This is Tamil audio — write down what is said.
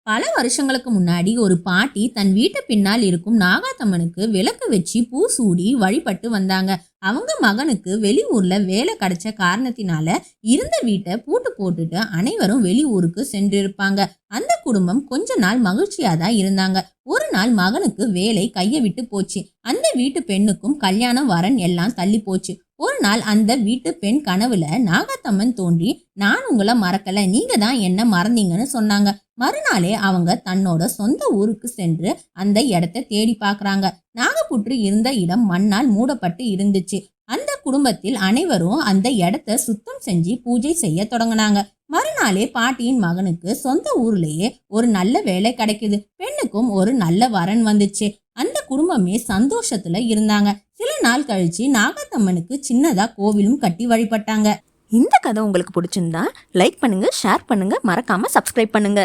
பல வருஷங்களுக்கு முன்னாடி ஒரு பாட்டி தன் வீட்டு பின்னால் இருக்கும் நாகாத்தம்மனுக்கு விளக்கு வச்சு பூ சூடி வழிபட்டு வந்தாங்க. அவங்க மகனுக்கு வெளியூர்ல வேலை கிடைச்ச காரணத்தினால இருந்த வீட்டை பூட்டு போட்டுட்டு அனைவரும் வெளியூருக்கு சென்றிருப்பாங்க. அந்த குடும்பம் கொஞ்ச நாள் மகிழ்ச்சியா தான் இருந்தாங்க. ஒரு நாள் மகனுக்கு வேலை கையை விட்டு போச்சு. அந்த வீட்டு பெண்ணுக்கும் கல்யாணம் வரன் எல்லாம் தள்ளி போச்சு. ஒரு நாள் அந்த வீட்டு பெண் கனவுல நாகாத்தம்மன் தோன்றி, நான் உங்களை மறக்கல, நீங்க தான் என்ன மறந்தீங்கன்னு சொன்னாங்க. மறுநாளே அவங்க தன்னோட சொந்த ஊருக்கு சென்று அந்த இடத்தை தேடி பார்க்கறாங்க. நாகப்புற்று இருந்த இடம் மண்ணால் மூடப்பட்டு இருந்துச்சு. அந்த குடும்பத்தில் அனைவரும் அந்த இடத்த சுத்தம் செஞ்சு பூஜை செய்ய தொடங்கினாங்க. மறுநாளே பாட்டியின் மகனுக்கு சொந்த ஊர்லயே ஒரு நல்ல வேலை கிடைக்குது. பெண்ணுக்கும் ஒரு நல்ல வரன் வந்துச்சு. அந்த குடும்பமே சந்தோஷத்துல இருந்தாங்க. சில நாள் கழிச்சு நாகாத்தம்மனுக்கு சின்னதா கோவிலும் கட்டி வழிபட்டாங்க. இந்த கதை உங்களுக்கு பிடிச்சிருந்தா லைக் பண்ணுங்க, ஷேர் பண்ணுங்க, மறக்காம சப்ஸ்கிரைப் பண்ணுங்க.